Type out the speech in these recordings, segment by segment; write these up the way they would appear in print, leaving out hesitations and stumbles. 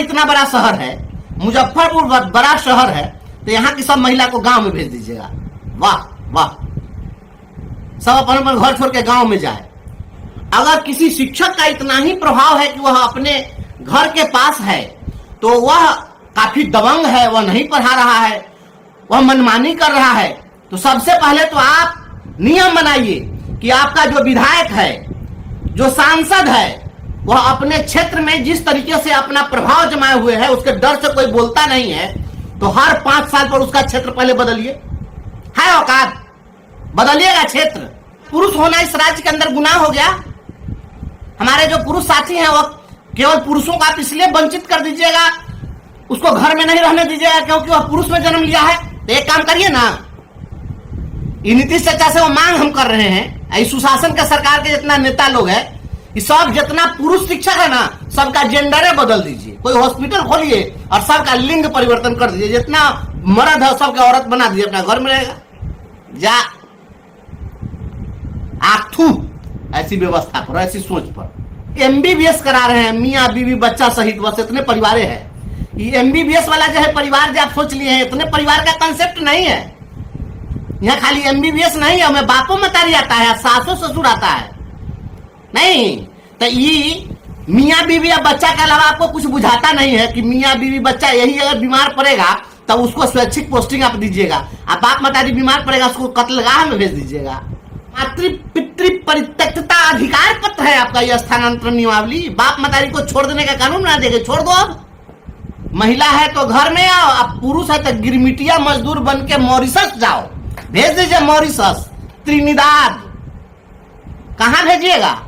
इतना बड़ा शहर है, मुजफ्फरपुर बड़ा शहर है, तो यहाँ की सब महिला को गांव में भेज दीजिएगा। वाह वाह, सब अपन अपन घर छोड़ के गांव में जाए। अगर किसी शिक्षक का इतना ही प्रभाव है कि वह अपने घर के पास है, तो वह काफी दबंग है, वह नहीं पढ़ा रहा है, वह मनमानी कर रहा है, तो सबसे पहले तो आप नियम बनाइए कि आपका जो विधायक है, जो सांसद है, वह अपने क्षेत्र में जिस तरीके से अपना प्रभाव जमाए हुए है, उसके डर से कोई बोलता नहीं है, तो हर 5 साल पर उसका क्षेत्र पहले बदलिए। है औकात, बदलिएगा क्षेत्र। पुरुष होना इस राज्य के अंदर गुनाह हो गया। हमारे जो पुरुष साथी हैं, वह केवल पुरुषों को आप इसलिए वंचित कर दीजिएगा, उसको घर में नहीं रहने दीजिएगा क्योंकि वह पुरुष में जन्म लिया है। तो एक काम करिए ना, नीतीश चाचा से वो मांग हम कर रहे हैं, सुशासन के सरकार के जितना नेता लोग हैं, सब जितना पुरुष शिक्षक है ना, सबका जेंडर बदल दीजिए। कोई हॉस्पिटल खोलिए और सबका लिंग परिवर्तन कर दीजिए। जितना मर्द है सबका औरत बना दीजिए, अपना घर में रहेगा। जा आखू ऐसी व्यवस्था पर, ऐसी सोच पर। एमबीबीएस करा रहे हैं मियाँ बीवी बच्चा सहित, बस इतने परिवार है। ये एमबीबीएस वाला जो है परिवार जो आप सोच लिए हैं, इतने परिवार का कंसेप्ट नहीं है। यहाँ खाली एमबीबीएस नहीं है, हमें बापों मतारी आता है, सासों ससुर आता है नहीं। तो ये मियाँ बीवी या बच्चा के अलावा आपको कुछ बुझाता नहीं है कि मियाँ बीवी बच्चा यही अगर बीमार पड़ेगा तब उसको स्वैच्छिक पोस्टिंग आप दीजिएगा। आप बाप मतारी बीमार पड़ेगा उसको कत्लगाह में भेज दीजिएगा। मातृ पितृ परित्यक्तता अधिकार पत्र है आपका यह स्थानांतरण नियमावली। बाप मतारी को छोड़ देने का कानून बना देंगे, छोड़ दो। अब महिला है तो घर में आओ, अब पुरुष है तो गिरमिटिया मजदूर बन के मॉरिशस जाओ, भेज दीजिए मॉरिशस, त्रिनिदाद, कहां भेजिएगा।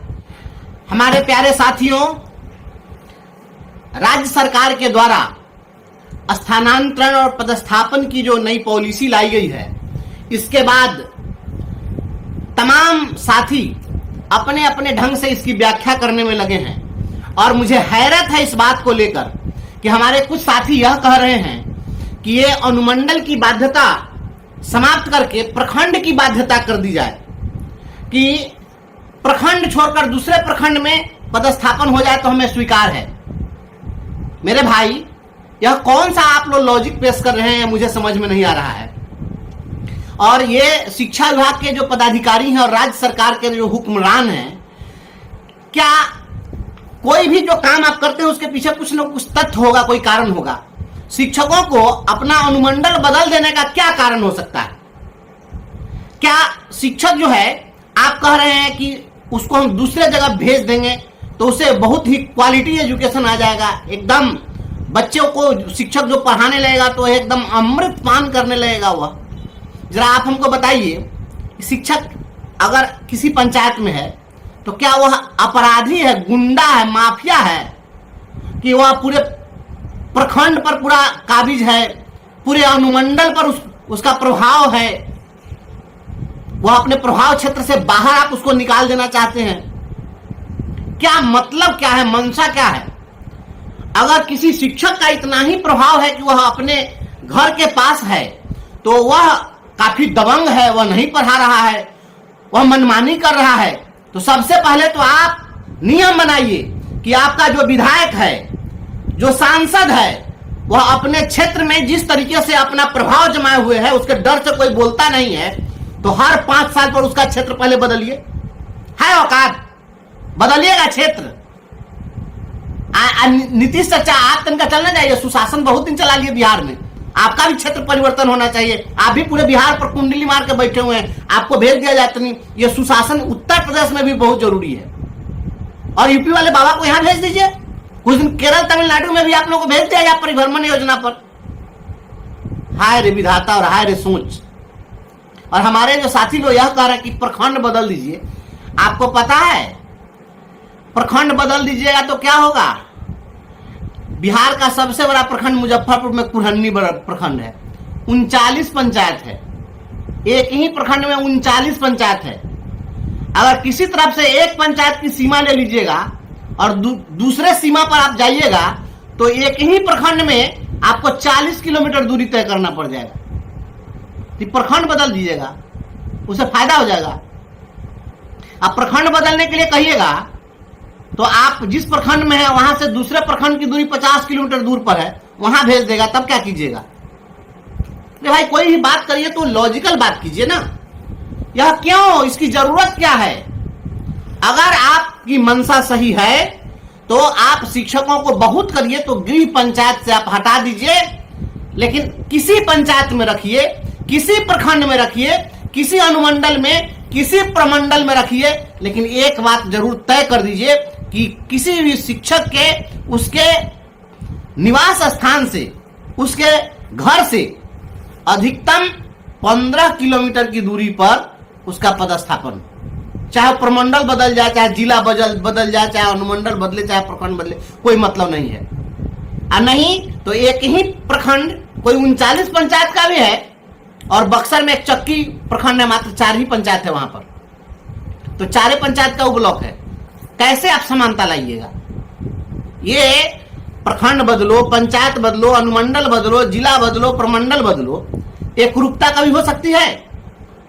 हमारे प्यारे साथियों, राज्य सरकार के द्वारा स्थानांतरण और पदस्थापन की जो नई पॉलिसी लाई गई है, इसके बाद तमाम साथी अपने अपने ढंग से इसकी व्याख्या करने में लगे हैं। और मुझे हैरत है इस बात को लेकर कि हमारे कुछ साथी यह कह रहे हैं कि ये अनुमंडल की बाध्यता समाप्त करके प्रखंड की बाध्यता कर दी जाए, कि प्रखंड छोड़कर दूसरे प्रखंड में पदस्थापन हो जाए तो हमें स्वीकार है। मेरे भाई, यह कौन सा आप लोग लॉजिक पेश कर रहे हैं, मुझे समझ में नहीं आ रहा है। और ये शिक्षा विभाग के जो पदाधिकारी हैं और राज्य सरकार के जो हुक्मरान हैं, क्या कोई भी जो काम आप करते हैं उसके पीछे कुछ न कुछ तथ्य होगा, कोई कारण होगा। शिक्षकों को अपना अनुमंडल बदल देने का क्या कारण हो सकता है? क्या शिक्षक जो है, आप कह रहे हैं कि उसको हम दूसरे जगह भेज देंगे तो उसे बहुत ही क्वालिटी एजुकेशन आ जाएगा, एकदम बच्चों को शिक्षक जो पढ़ाने लगेगा तो एकदम अमृत पान करने लगेगा वह। जरा आप हमको बताइए, शिक्षक अगर किसी पंचायत में है तो क्या वह अपराधी है, गुंडा है, माफिया है, कि वह पूरे प्रखंड पर पूरा काबिज है, पूरे अनुमंडल पर उसका प्रभाव है, वह अपने प्रभाव क्षेत्र से बाहर आप उसको निकाल देना चाहते हैं? क्या मतलब क्या है, मंशा क्या है? अगर किसी शिक्षक का इतना ही प्रभाव है कि वह अपने घर के पास है, तो वह काफी दबंग है, वह नहीं पढ़ा रहा है, वह मनमानी कर रहा है, तो सबसे पहले तो आप नियम बनाइए कि आपका जो विधायक है, जो सांसद है, वह अपने क्षेत्र में जिस तरीके से अपना प्रभाव जमाए हुए है, उसके डर से कोई बोलता नहीं है, तो हर 5 साल पर उसका क्षेत्र पहले बदलिए। है औकात, बदलिएगा क्षेत्र। नीतीश चाचा, आप तनका चलना चाहिए, सुशासन बहुत दिन चला लिए बिहार में, आपका भी क्षेत्र परिवर्तन होना चाहिए। आप भी पूरे बिहार पर कुंडली मार के बैठे हुए हैं, आपको भेज दिया जाता नहीं। ये सुशासन उत्तर प्रदेश में भी बहुत जरूरी है, और यूपी वाले बाबा को यहां भेज दीजिए। कुछ दिन केरल तमिलनाडु में भी आप लोगों को भेज दिया जाए परिभ्रमण योजना पर। हाय रे विधाता और हाय रे सोच। और हमारे जो साथी लोग यह कह रहे हैं कि प्रखंड बदल दीजिए, आपको पता है प्रखंड बदल दीजिएगा तो क्या होगा? बिहार का सबसे बड़ा प्रखंड मुजफ्फरपुर में कुरहन्नी प्रखंड है, 39 पंचायत है। एक ही प्रखंड में 39 पंचायत है। अगर किसी तरफ से एक पंचायत की सीमा ले लीजिएगा और दूसरे सीमा पर आप जाइएगा तो एक ही प्रखंड में आपको 40 किलोमीटर दूरी तय करना पड़ जाएगा। तो प्रखंड बदल दीजिएगा, उससे फायदा हो जाएगा। अब प्रखंड बदलने के लिए कहिएगा तो आप जिस प्रखंड में है वहां से दूसरे प्रखंड की दूरी 50 किलोमीटर दूर पर है, वहां भेज देगा, तब क्या कीजिएगा? अरे भाई कोई भी बात करिए तो लॉजिकल बात कीजिए ना। यह क्यों, इसकी जरूरत क्या है? अगर आपकी मंशा सही है तो आप शिक्षकों को बहुत करिए, तो गृह पंचायत से आप हटा दीजिए, लेकिन किसी पंचायत में रखिए, किसी प्रखंड में रखिए, किसी अनुमंडल में, किसी प्रमंडल में रखिए, लेकिन एक बात जरूर तय कर दीजिए कि किसी भी शिक्षक के उसके निवास स्थान से, उसके घर से अधिकतम 15 किलोमीटर की दूरी पर उसका पदस्थापन, चाहे प्रमंडल बदल जाए, चाहे जिला बदल जाए, चाहे अनुमंडल बदले, चाहे प्रखंड बदले, कोई मतलब नहीं है। और नहीं तो एक ही प्रखंड, कोई 39 पंचायत का भी है, और बक्सर में एक चक्की प्रखंड है, मात्र 4 ही पंचायत है वहां पर, तो 4 पंचायत का वो ब्लॉक है। कैसे आप समानता लाइएगा? ये प्रखंड बदलो, पंचायत बदलो, अनुमंडल बदलो, जिला बदलो, प्रमंडल बदलो, एकरूपता कभी हो सकती है?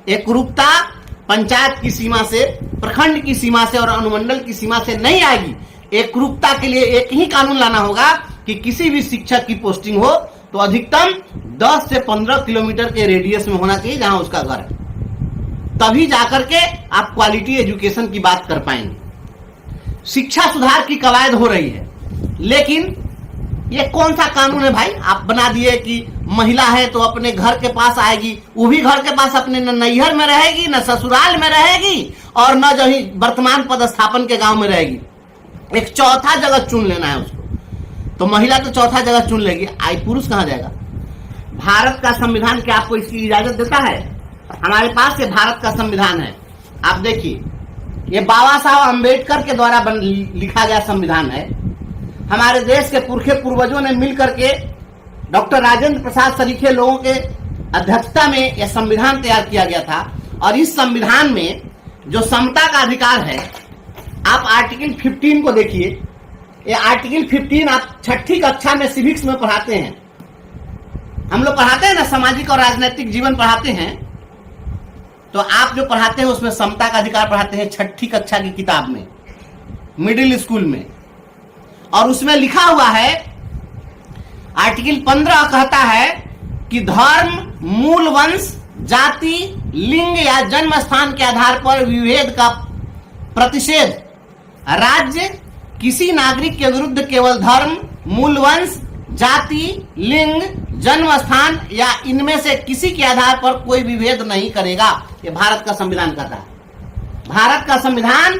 एकरूपता पंचायत की सीमा से, प्रखंड की सीमा से और अनुमंडल की सीमा से नहीं आएगी। एकरूपता के लिए एक ही कानून लाना होगा कि किसी भी शिक्षक की पोस्टिंग हो तो अधिकतम 10 से 15 किलोमीटर के रेडियस में होना चाहिए जहां उसका घर है, तभी जाकर के आप क्वालिटी एजुकेशन की बात कर पाएंगे। शिक्षा सुधार की कवायद हो रही है, लेकिन ये कौन सा कानून है भाई? आप बना दिए कि महिला है तो अपने घर के पास आएगी, वो भी घर के पास अपने न नैहर में रहेगी, न ससुराल में रहेगी, और न जो ही वर्तमान पदस्थापन के गांव में रहेगी। एक चौथा जगह चुन लेना है उसको। तो महिला तो चौथा जगह चुन लेगी, आई पुरुष कहां जाएगा? भारत का संविधान क्या आपको इसकी इजाजत देता है? हमारे पास ये भारत का संविधान है, आप देखिए, ये बाबा साहब अम्बेडकर के द्वारा लिखा गया संविधान है। हमारे देश के पुरखे पूर्वजों ने मिलकर के डॉक्टर राजेंद्र प्रसाद सरीखे लोगों के अध्यक्षता में यह संविधान तैयार किया गया था। और इस संविधान में जो समता का अधिकार है, आप आर्टिकल 15 को देखिए। ये आर्टिकल 15 आप 6ठी कक्षा में सिविक्स में पढ़ाते हैं, हम लोग पढ़ाते हैं ना, सामाजिक और राजनीतिक जीवन पढ़ाते हैं, तो आप जो पढ़ाते हैं उसमें समता का अधिकार पढ़ाते हैं 6ठी कक्षा की किताब में, मिडिल स्कूल में। और उसमें लिखा हुआ है, आर्टिकल 15 कहता है कि धर्म, मूल वंश, जाति, लिंग या जन्म स्थान के आधार पर विभेद का प्रतिषेध। राज्य किसी नागरिक के विरुद्ध केवल धर्म, मूल वंश, जाति, लिंग, जन्म स्थान या इनमें से किसी के आधार पर कोई विभेद नहीं करेगा। ये भारत का संविधान कहता है। भारत का संविधान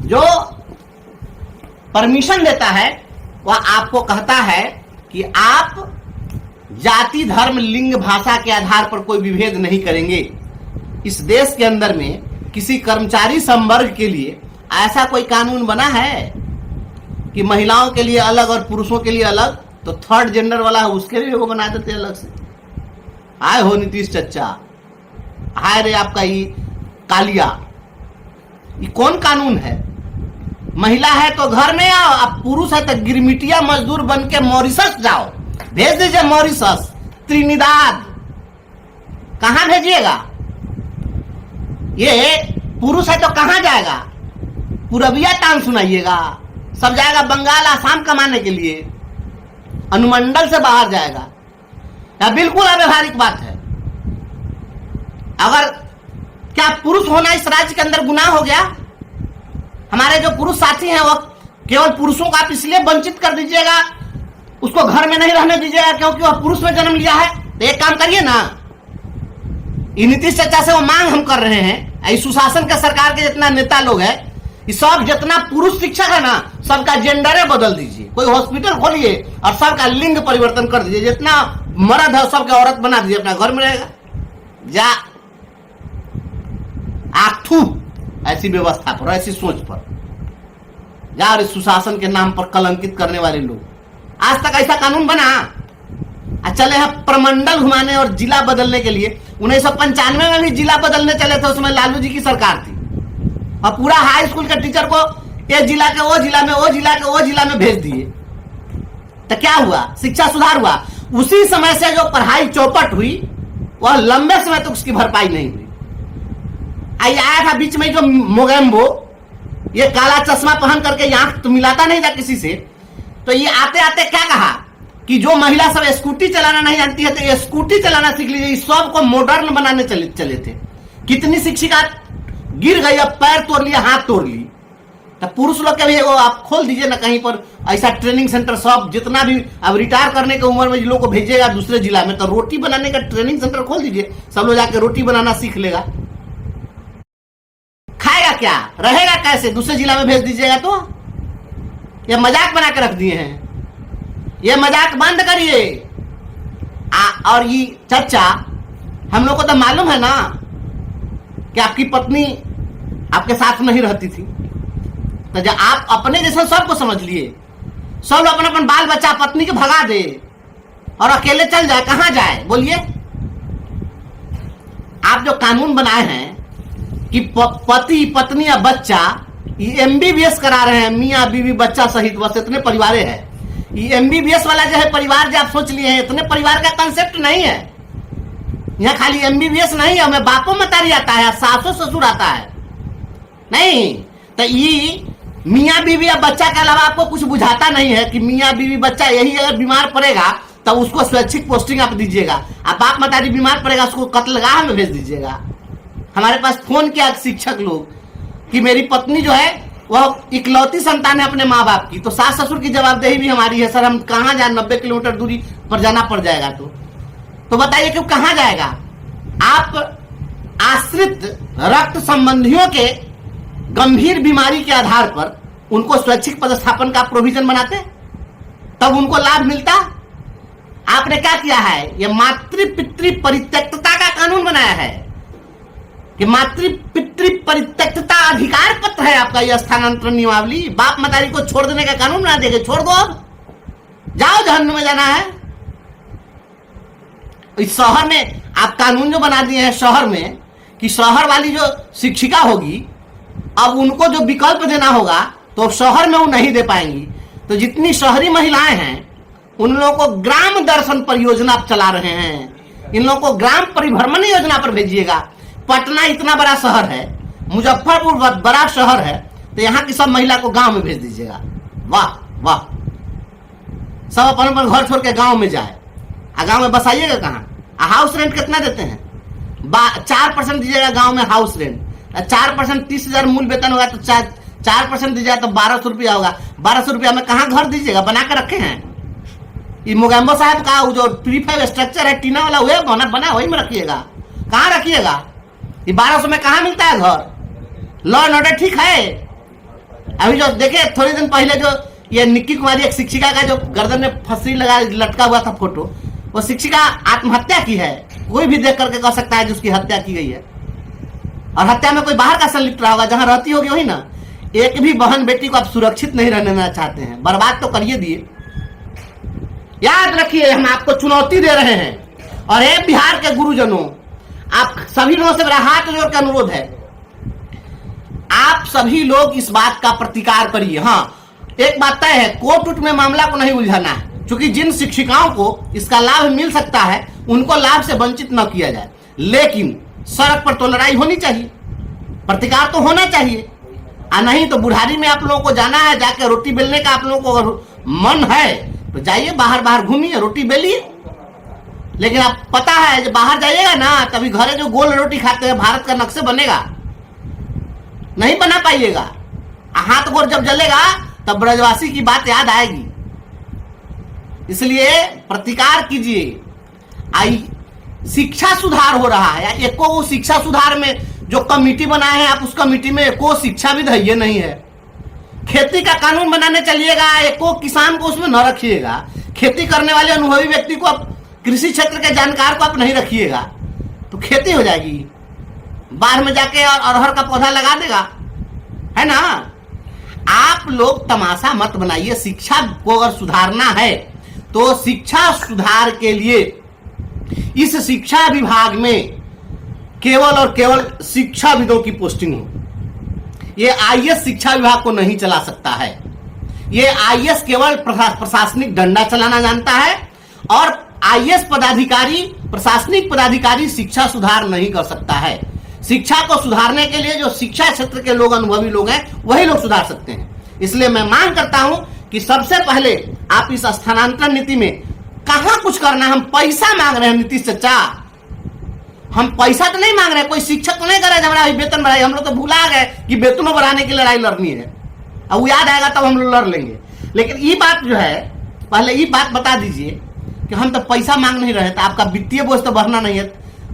जो परमिशन देता है वह आपको कहता है कि आप जाति, धर्म, लिंग, भाषा के आधार पर कोई विभेद नहीं करेंगे। इस देश के अंदर में किसी कर्मचारी संवर्ग के लिए ऐसा कोई कानून बना है कि महिलाओं के लिए अलग और पुरुषों के लिए अलग? तो थर्ड जेंडर वाला है उसके लिए वो बना देते हैं अलग से। आए हो नीतीश चच्चा, आए रे आपका ये कालिया, ये कौन कानून है? महिला है तो घर में आओ, अब पुरुष है तो गिरमिटिया मजदूर बन के मॉरिशस जाओ, भेज दीजिए मॉरिशस, त्रिनिदाद, कहां भेजिएगा? ये पुरुष है तो कहां जाएगा? पूरबिया टांग सुनाइएगा, सब जाएगा बंगाल, आसाम कमाने के लिए, अनुमंडल से बाहर जाएगा। यह बिल्कुल अव्यवहारिक बात है। अगर क्या पुरुष होना इस राज्य के अंदर गुनाह हो गया? हमारे जो पुरुष साथी हैं वो केवल पुरुषों को आप इसलिए वंचित कर दीजिएगा, उसको घर में नहीं रहने दीजिएगा क्योंकि वह पुरुष में जन्म लिया है? तो एक काम करिए ना, नीतीश चर्चा से वो मांग हम कर रहे हैं, सुशासन के सरकार के जितना नेता लोग हैं, सब जितना पुरुष शिक्षक है ना, सबका जेंडर बदल दीजिए, कोई हॉस्पिटल खोलिए और सबका लिंग परिवर्तन कर दीजिए, जितना मर्द है सबके औरत बना दीजिए, अपना घर में रहेगा। जा आखू ऐसी व्यवस्था पर, ऐसी सोच पर यार, इस सुशासन के नाम पर कलंकित करने वाले लोग, आज तक ऐसा कानून बना? चले हैं प्रमंडल घुमाने और जिला बदलने के लिए। 1995 में भी जिला बदलने चले थे, उसमें लालू जी की सरकार थी, और पूरा हाई स्कूल के टीचर को ये जिला के वो जिला में, वो जिला के वो जिला में भेज दिए। तो क्या हुआ? शिक्षा सुधार हुआ? उसी समय से जो पढ़ाई चौपट हुई वह लंबे समय तक उसकी भरपाई नहीं हुई। आया था बीच में जो मोगेम्बो, ये काला चश्मा पहन करके आंख तो मिलाता नहीं था किसी से। तो ये आते आते क्या कहा कि जो महिला सब स्कूटी चलाना नहीं जानती है तो ये स्कूटी चलाना सीख लीजिए। इस सब को मॉडर्न बनाने चले थे। कितनी शिक्षिका गिर गई, अब पैर तोड़ लिया, हाथ तोड़ ली। तो पुरुष लोग के भी वो आप खोल दीजिए ना कहीं पर ऐसा ट्रेनिंग सेंटर, सब जितना भी अब रिटायर करने की उम्र में लोग को भेजिएगा दूसरे जिला में, तो रोटी बनाने का ट्रेनिंग सेंटर खोल दीजिए, सब लोग जाके रोटी बनाना सीख लेगा। खाएगा क्या, रहेगा कैसे, दूसरे जिला में भेज दीजिएगा। तो ये मजाक बना के रख दिए हैं, ये मजाक बंद करिए। और ये चर्चा हम लोग को तो मालूम है ना कि आपकी पत्नी आपके साथ नहीं रहती थी, तो जब आप अपने जैसे सबको समझ लिए, सब अपना अपन बाल बच्चा पत्नी के भगा दे और अकेले चल जाए, कहां जाए बोलिए। आप जो कानून बनाए हैं कि पति पत्नी या बच्चा, ये एमबीबीएस करा रहे हैं, मियाँ बीवी बच्चा सहित, बस इतने परिवार है। ये एमबीबीएस वाला जो है परिवार जो आप सोच लिए हैं, इतने परिवार का कंसेप्ट नहीं है। यहाँ खाली एमबीबीएस नहीं है, हमें बापो मतारी आता है, सासो ससुर आता है नहीं। तो ये मियाँ बीवी या बच्चा के अलावा आपको कुछ बुझाता नहीं है कि मियाँ बीवी बच्चा यही अगर बीमार पड़ेगा तो उसको स्वैच्छिक पोस्टिंग आप दीजिएगा। आप बाप मतारी बीमार पड़ेगा उसको कत्लगाह में भेज दीजिएगा। हमारे पास फोन किया शिक्षक लोग कि मेरी पत्नी जो है वह इकलौती संतान है अपने माँ बाप की, तो सास ससुर की जवाबदेही भी हमारी है। सर हम कहाँ जाए, 90 किलोमीटर दूरी पर जाना पड़ जाएगा। तो बताइए कि कहाँ जाएगा। आप आश्रित रक्त संबंधियों के गंभीर बीमारी के आधार पर उनको स्वैच्छिक पदस्थापन का प्रोविजन बनाते, तब उनको लाभ मिलता। आपने क्या किया है, यह मातृ पितृ परित्यक्तता का कानून बनाया है कि मातृ पितृ परित्यक्तता अधिकार पत्र है आपका, यह स्थानांतरण नियमावली। बाप मतारी को छोड़ देने का कानून बना देंगे, छोड़ दो, अब जाओ जहन्नुम में जाना है। इस शहर में आप कानून जो बना दिए हैं शहर में कि शहर वाली जो शिक्षिका होगी, अब उनको जो विकल्प देना होगा तो शहर में वो नहीं दे पाएंगी। तो जितनी शहरी महिलाएं हैं उन लोगों को ग्राम दर्शन परियोजना आप चला रहे हैं, इन लोगों को ग्राम परिभ्रमण योजना पर भेजिएगा। पटना इतना बड़ा शहर है, मुजफ्फरपुर बड़ा शहर है, तो यहाँ की सब महिला को गांव में भेज दीजिएगा। वाह वाह, सब अपन अपन घर छोड़ के गांव में जाए। गांव में बसाइएगा कहाँ, हाउस रेंट कितना देते हैं, 4% दीजिएगा गांव में हाउस रेंट। 4% 30,000 मूल वेतन होगा तो 4% दीजिएगा तो 1200 रुपया होगा। 1200 रुपया में कहाँ घर दीजिएगा, बना के रखे हैं। ये मोगैम्बो साहब का जो प्रीफैब स्ट्रक्चर है टीना वाला, वह बना वही में रखिएगा, कहाँ रखिएगा। ये 1200 में कहाँ मिलता है घर। लॉ एंड ऑर्डर ठीक है। अभी जो देखे थोड़ी दिन पहले जो ये निक्की कुमारी एक शिक्षिका का जो गर्दन में फंसी लगा लटका हुआ था फोटो, वो शिक्षिका आत्महत्या की है। कोई भी देख करके कह सकता है जिसकी हत्या की गई है। और हत्या में कोई बाहर का संलिप्त रहा होगा, जहां रहती होगी वही ना। एक भी बहन बेटी को आप सुरक्षित नहीं रहने देना चाहते हैं, बर्बाद तो करिए दिए। याद रखिए हम आपको चुनौती दे रहे हैं। और हे बिहार के गुरुजनों, आप सभी लोगों से मेरा हाथ जोड़ के अनुरोध है, आप सभी लोग इस बात का प्रतिकार करिए। हाँ, एक बात तय है, कोर्ट उट में मामला को नहीं उलझाना है, क्योंकि जिन शिक्षिकाओं को इसका लाभ मिल सकता है उनको लाभ से वंचित न किया जाए। लेकिन सड़क पर तो लड़ाई होनी चाहिए, प्रतिकार तो होना चाहिए। नहीं तो बुढ़ारी में आप लोगों को जाना है, जाके रोटी बेलने का आप लोगों को मन है तो जाइए, बाहर बाहर घूमिए, रोटी बेलिए। लेकिन आप पता है जब बाहर जाइएगा ना, तभी घरे जो गोल रोटी खाते हैं भारत का नक्शे बनेगा, नहीं बना पाइएगा। हाथ गोर जब जलेगा तब ब्रजवासी की बात याद आएगी। इसलिए प्रतिकार कीजिए। आई शिक्षा सुधार हो रहा है, या एको शिक्षा सुधार में जो कमेटी बनाए हैं आप, उस कमेटी में एको शिक्षा विद है ये नहीं है। खेती का कानून बनाने चलिएगा, एको किसान को उसमें न रखिएगा। खेती करने वाले अनुभवी व्यक्ति को आप, कृषि क्षेत्र के जानकार को आप नहीं रखिएगा तो खेती हो जाएगी। बाहर में जाके और अरहर का पौधा लगा देगा, है ना। आप लोग तमाशा मत बनाइए। शिक्षा को अगर सुधारना है तो शिक्षा सुधार के लिए इस शिक्षा विभाग में केवल और केवल शिक्षाविदों की पोस्टिंग हो। ये आईएएस शिक्षा विभाग को नहीं चला सकता है। ये आईएएस केवल प्रशासनिक डंडा चलाना जानता है, और आईएएस पदाधिकारी, प्रशासनिक पदाधिकारी शिक्षा सुधार नहीं कर सकता है। शिक्षा को सुधारने के लिए जो शिक्षा क्षेत्र के लोग, अनुभवी लोग हैं, वही लोग सुधार सकते हैं। इसलिए मैं मांग करता हूं कि सबसे पहले आप इस स्थानांतरण नीति में कहां कुछ करना, हम पैसा मांग रहे हैं नीतीश चाचा, हम पैसा तो नहीं मांग रहे, कोई शिक्षक तो नहीं कर रहे हमारा वेतन बढ़ाई। हम लोग तो भुला गए कि वेतनों बढ़ाने की लड़ाई लड़नी है, अब वो याद आएगा तब हम लोग लड़ लेंगे। लेकिन ये बात जो है, पहले ये बात बता दीजिए कि हम तो पैसा मांग नहीं रहे, तो आपका वित्तीय बोझ तो बढ़ना नहीं है,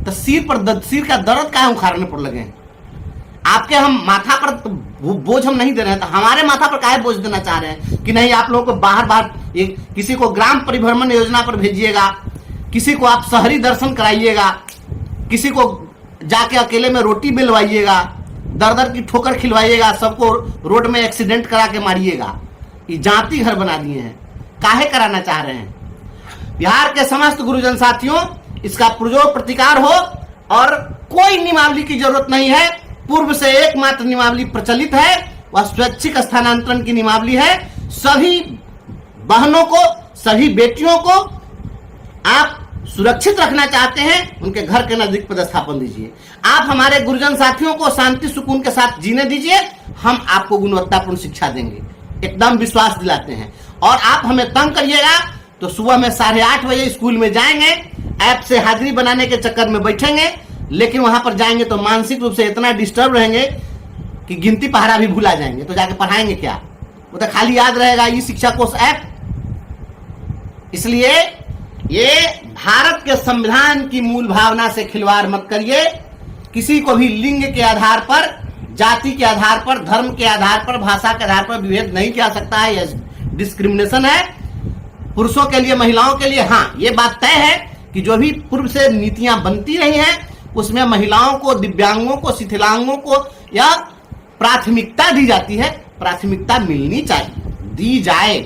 तो सिर का दर्द का उखाड़ने पर लगे हैं आपके। हम माथा पर तो बोझ हम नहीं दे रहे हैं, तो हमारे माथा पर काहे बोझ देना चाह रहे हैं कि नहीं आप लोगों को बाहर किसी को ग्राम परिभ्रमण योजना पर भेजिएगा, किसी को आप शहरी दर्शन कराइएगा, किसी को जाके अकेले में रोटी मिलवाइएगा, दर दर की ठोकर खिलवाइएगा, सबको रोड में एक्सीडेंट करा के मारिएगा। ये जाति घर बना दिए हैं, काहे कराना चाह रहे हैं? बिहार के समस्त गुरुजन साथियों, इसका पुरजोर प्रतिकार हो और कोई नियमावली की जरूरत नहीं है। पूर्व से एकमात्र नियमावली प्रचलित है, वह स्वैच्छिक स्थानांतरण की नियमावली है। सभी बहनों को, सभी बेटियों को आप सुरक्षित रखना चाहते हैं, उनके घर के नजदीक पदस्थापन दीजिए। आप हमारे गुरुजन साथियों को शांति सुकून के साथ जीने दीजिए, हम आपको गुणवत्तापूर्ण शिक्षा देंगे, एकदम विश्वास दिलाते हैं। और आप हमें तंग करिएगा तो सुबह में 8:30 बजे स्कूल में जाएंगे, ऐप से हाजिरी बनाने के चक्कर में बैठेंगे, लेकिन वहां पर जाएंगे तो मानसिक रूप से इतना डिस्टर्ब रहेंगे कि गिनती पहाड़ा भी भूला जाएंगे, तो जाके पढ़ाएंगे क्या? वो तो खाली याद रहेगा ई शिक्षा कोष ऐप। इसलिए ये भारत के संविधान की मूल भावना से खिलवाड़ मत करिए। किसी को भी लिंग के आधार पर, जाति के आधार पर, धर्म के आधार पर, भाषा के आधार पर विभेद नहीं किया सकता है, यह डिस्क्रिमिनेशन है। पुरुषों के लिए, महिलाओं के लिए हाँ, ये बात तय है कि जो भी पूर्व से नीतियां बनती रही हैं उसमें महिलाओं को, दिव्यांगों को, शिथिलांगों को या प्राथमिकता दी जाती है। प्राथमिकता मिलनी चाहिए, दी जाए।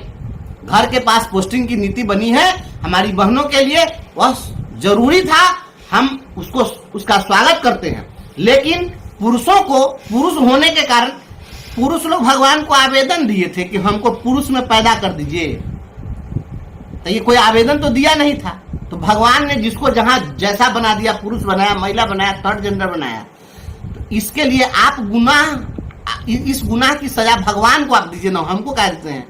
घर के पास पोस्टिंग की नीति बनी है हमारी बहनों के लिए, वह जरूरी था, हम उसका स्वागत करते हैं। लेकिन पुरुषों को, पुरुष होने के कारण पुरुष लोग भगवान को आवेदन दिए थे कि हमको पुरुष में पैदा कर दीजिए, तो ये कोई आवेदन तो दिया नहीं था। तो भगवान ने जिसको जहां जैसा बना दिया, पुरुष बनाया, महिला बनाया, थर्ड जेंडर बनाया, तो इसके लिए आप इस गुनाह की सजा भगवान को आप दीजिए ना, हमको कह देते हैं।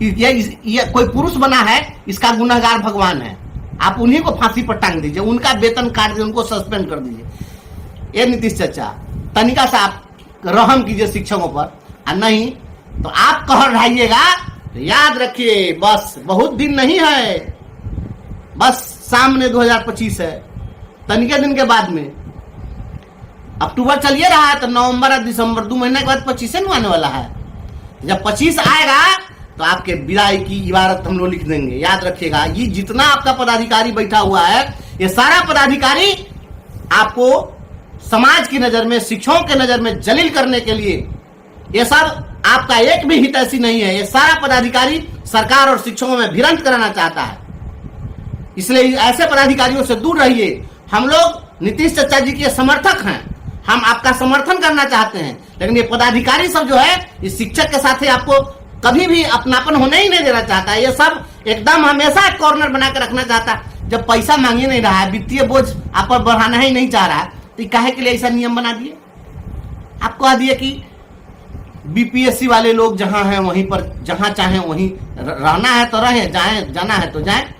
ये कोई पुरुष बना है, इसका गुनहगार भगवान है, आप उन्हीं को फांसी पर टांग दीजिए, उनका वेतन काट दीजिए, उनको सस्पेंड कर दीजिए। ये नीतीश चाचा तनिका सा आप रहम कीजिए शिक्षकों पर, और नहीं तो आप कहर रहिएगा तो याद रखिए बस बहुत दिन नहीं है, बस सामने 2025 है, तनिके दिन के बाद में अक्टूबर चलिए रहा है, तो नवंबर और दिसंबर 2 महीने के बाद 25 आने वाला है। जब 25 आएगा तो आपके विदाई की इबारत हम लोग लिख देंगे, याद रखिएगा। ये जितना आपका पदाधिकारी बैठा हुआ है, ये सारा पदाधिकारी आपको समाज की नजर में, शिक्षकों के नजर में जलील करने के लिए, ये सब आपका एक भी हितैषी नहीं है। ये सारा पदाधिकारी सरकार और शिक्षकों में भिड़ंत कराना चाहता है, इसलिए ऐसे पदाधिकारियों से दूर रहिए। हम लोग नीतीश चाचा जी के समर्थक हैं, हम आपका समर्थन करना चाहते हैं, लेकिन ये पदाधिकारी सब जो है, इस शिक्षक के साथ आपको कभी भी अपनापन होने ही नहीं देना चाहता है। ये सब एकदम हमेशा कॉर्नर बना के रखना चाहता है। जब पैसा मांग ही नहीं रहा है, वित्तीय बोझ आप पर बढ़ाना ही नहीं चाह रहा है, तो काहे के लिए ऐसा नियम बना दिए? आप कह दिए कि बीपीएससी वाले लोग जहां हैं वहीं पर, जहां चाहे वहीं रहना है तो रहे, जाना है तो जाए।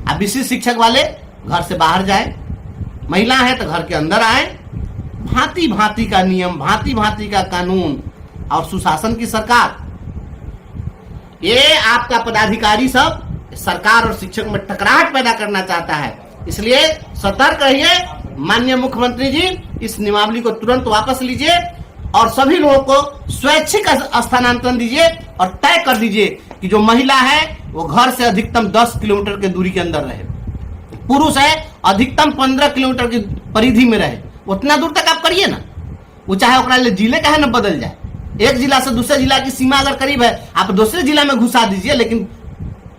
अब इसी शिक्षक वाले घर से बाहर जाए, महिला है तो घर के अंदर आए। भांति भांति का नियम, भांति भांति का कानून और सुशासन की सरकार। ये आपका पदाधिकारी सब सरकार और शिक्षक में टकराहट पैदा करना चाहता है, इसलिए सतर्क रहिए। माननीय मुख्यमंत्री जी, इस नियमावली को तुरंत वापस लीजिए और सभी लोगों को स्वैच्छिक स्थानांतरण दीजिए और तय कर दीजिए कि जो महिला है वो घर से अधिकतम 10 किलोमीटर की दूरी के अंदर रहे, पुरुष है अधिकतम 15 किलोमीटर की परिधि में रहे। उतना दूर तक आप करिए ना, वो चाहे ओकरा ले जिले का है ना बदल जाए। एक जिला से दूसरे जिला की सीमा अगर करीब है, आप दूसरे जिला में घुसा दीजिए, लेकिन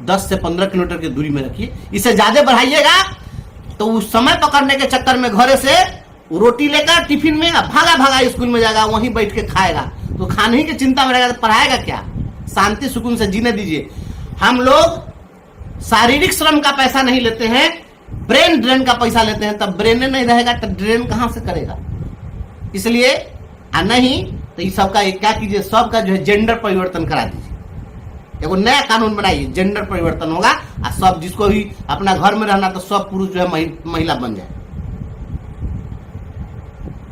10 से 15 किलोमीटर की दूरी में रखिए। इसे ज्यादा बढ़ाइएगा तो उस समय पकड़ने के चक्कर में घरे से रोटी लेकर टिफिन में भागा भागा स्कूल में जाएगा, वहीं बैठ के खाएगा, तो खाने ही की चिंता में रहेगा, तो पढ़ाएगा क्या? शांति सुकून से जीने दीजिए। हम लोग शारीरिक श्रम का पैसा नहीं लेते हैं, ब्रेन ड्रेन का पैसा लेते हैं। तब ब्रेन नहीं रहेगा तो ड्रेन कहां से करेगा? इसलिए नहीं तो इस सबका क्या कीजिए, सबका जो है जेंडर परिवर्तन करा दीजिए। एगो नया कानून बनाइए, जेंडर परिवर्तन होगा और सब जिसको भी अपना घर में रहना तो सब पुरुष जो है महिला बन जाए।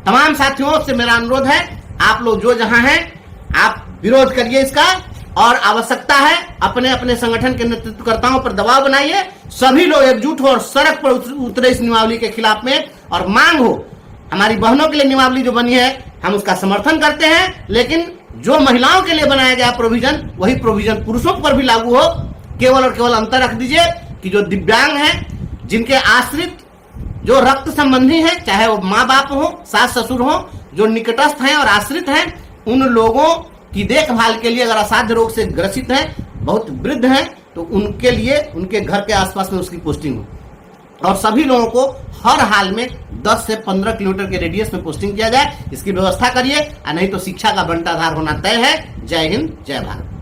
तमाम साथियों से मेरा अनुरोध है, आप लोग जो जहां हैं आप विरोध करिए इसका, और आवश्यकता है अपने अपने संगठन के नेतृत्वकर्ताओं पर दबाव बनाइए, सभी लोग एकजुट हो और सड़क पर उतरे इस नियमावली के खिलाफ में, और मांग हो हमारी बहनों के लिए नियमावली जो बनी है हम उसका समर्थन करते हैं, लेकिन जो महिलाओं के लिए बनाया गया प्रोविजन वही प्रोविजन पुरुषों पर भी लागू हो। केवल और केवल अंतर रख दीजिए कि जो दिव्यांग हैं, जिनके आश्रित जो रक्त संबंधी हैं, चाहे वो माँ बाप हो, सास ससुर हो, जो निकटस्थ हैं और आश्रित हैं, उन लोगों की देखभाल के लिए अगर असाध्य रोग से ग्रसित हैं, बहुत वृद्ध हैं, तो उनके लिए उनके घर के आसपास में उसकी पोस्टिंग हो, और सभी लोगों को हर हाल में 10 से 15 किलोमीटर के रेडियस में पोस्टिंग किया जाए, इसकी व्यवस्था करिए, नहीं तो शिक्षा का बंटाधार होना तय है। जय हिंद, जय भारत।